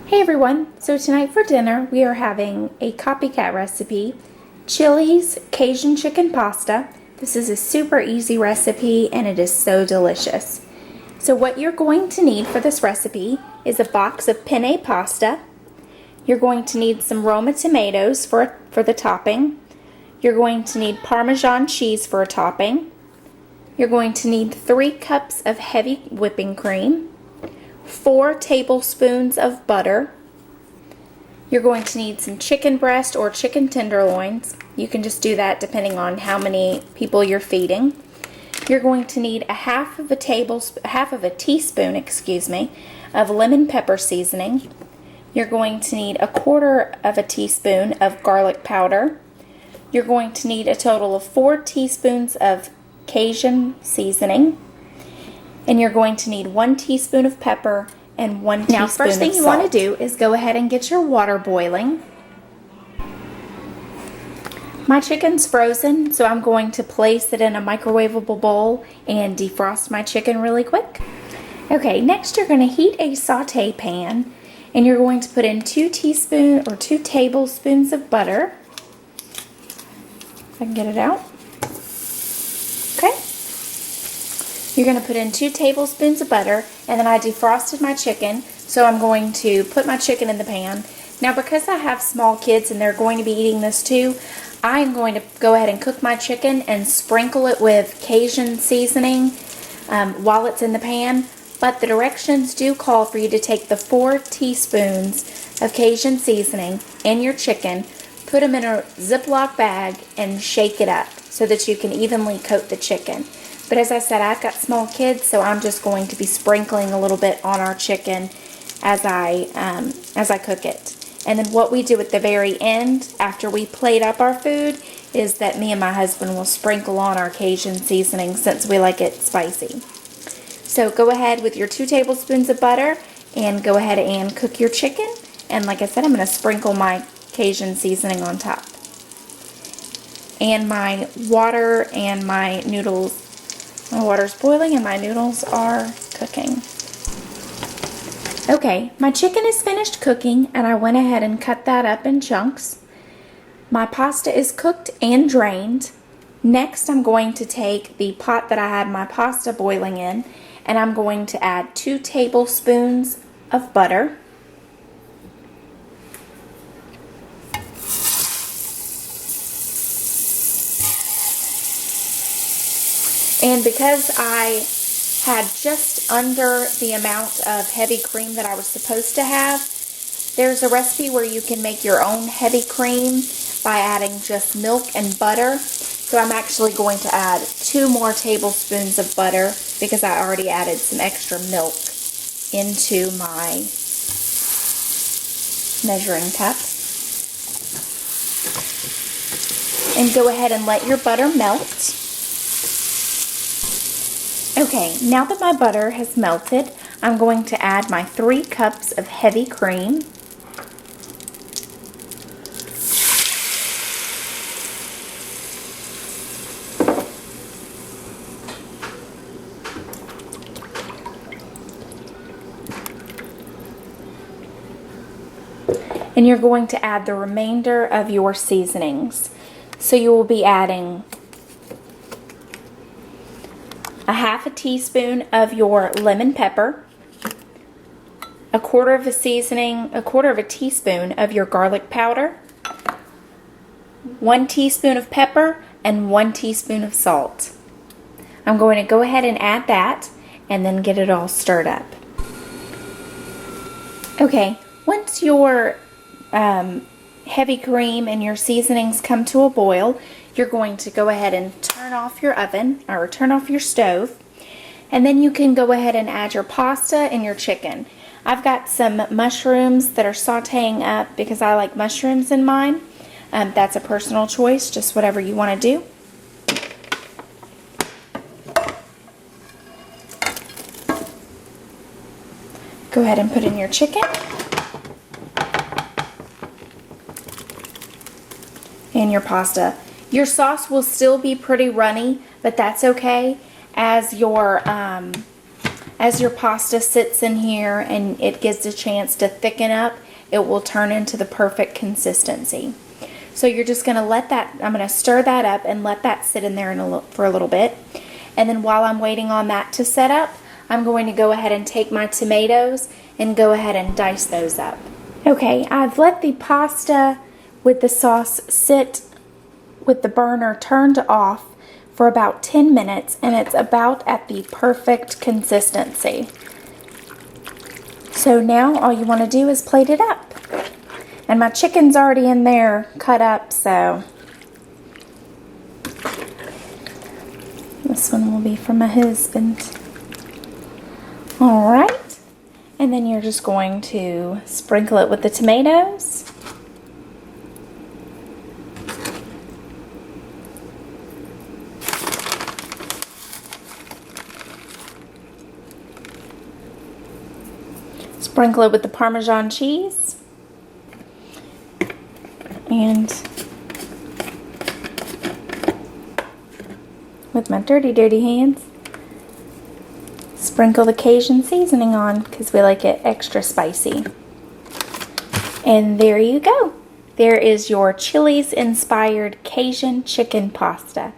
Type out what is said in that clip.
Hey everyone, so tonight for dinner we are having a copycat recipe, Chili's Cajun chicken pasta. This is a super easy recipe and it is so delicious. So what you're going to need for this recipe is a box of penne pasta. You're going to need some Roma tomatoes for the topping. You're going to need Parmesan cheese for a topping. You're going to need 3 cups of heavy whipping cream. 4 tablespoons of butter. You're going to need some chicken breast or chicken tenderloins. You can just do that depending on how many people you're feeding. You're going to need half of a teaspoon, of lemon pepper seasoning. You're going to need 1/4 of a teaspoon of garlic powder. You're going to need a total of 4 teaspoons of Cajun seasoning. And you're going to need 1 teaspoon of pepper and 1 teaspoon of salt. Now, first thing you want to do is go ahead and get your water boiling. My chicken's frozen, so I'm going to place it in a microwavable bowl and defrost my chicken really quick. Okay, next you're going to heat a saute pan and you're going to put in 2 tablespoons of butter. If I can get it out. Okay. You're going to put in 2 tablespoons of butter, and then I defrosted my chicken, so I'm going to put my chicken in the pan. Now, because I have small kids and they're going to be eating this too, I'm going to go ahead and cook my chicken and sprinkle it with Cajun seasoning while it's in the pan. But the directions do call for you to take the 4 teaspoons of Cajun seasoning in your chicken, put them in a Ziploc bag, and shake it up so that you can evenly coat the chicken. But as I said, I've got small kids, so I'm just going to be sprinkling a little bit on our chicken as I cook it. And then what we do at the very end, after we plate up our food, is that me and my husband will sprinkle on our Cajun seasoning since we like it spicy. So go ahead with your 2 tablespoons of butter and go ahead and cook your chicken. And like I said, I'm going to sprinkle my Cajun seasoning on top. And my water and my noodles. My water's boiling and my noodles are cooking. Okay, my chicken is finished cooking and I went ahead and cut that up in chunks. My pasta is cooked and drained. Next, I'm going to take the pot that I had my pasta boiling in and I'm going to add 2 tablespoons of butter. And because I had just under the amount of heavy cream that I was supposed to have, there's a recipe where you can make your own heavy cream by adding just milk and butter. So I'm actually going to add 2 more tablespoons of butter because I already added some extra milk into my measuring cup. And go ahead and let your butter melt. Okay, now that my butter has melted, I'm going to add my 3 cups of heavy cream. And you're going to add the remainder of your seasonings. So you will be adding 1/2 teaspoon of your lemon pepper, 1/4 of a teaspoon of your garlic powder, 1 teaspoon of pepper, and 1 teaspoon of salt. I'm going to go ahead and add that and then get it all stirred up. Okay, once your heavy cream and your seasonings come to a boil, you're going to go ahead and turn off your oven or turn off your stove, and then you can go ahead and add your pasta and your chicken. I've got some mushrooms that are sauteing up because I like mushrooms in mine. That's a personal choice, just whatever you want to do. Go ahead and put in your chicken. And your pasta. Your sauce will still be pretty runny, but that's okay as your as your pasta sits in here and it gets a chance to thicken up, it will turn into the perfect consistency. So you're just going to let that, I'm going to stir that up and let that sit in there for a little bit. And then while I'm waiting on that to set up, I'm going to go ahead and take my tomatoes and go ahead and dice those up. Okay, I've let the pasta with the sauce sit with the burner turned off for about 10 minutes, and it's about at the perfect consistency. So now all you want to do is plate it up. And my chicken's already in there cut up, so this one will be for my husband. Alright, and then you're just going to sprinkle it with the tomatoes. Sprinkle it with the Parmesan cheese. And with my dirty hands, sprinkle the Cajun seasoning on because we like it extra spicy. And there you go. There is your Chili's inspired Cajun chicken pasta.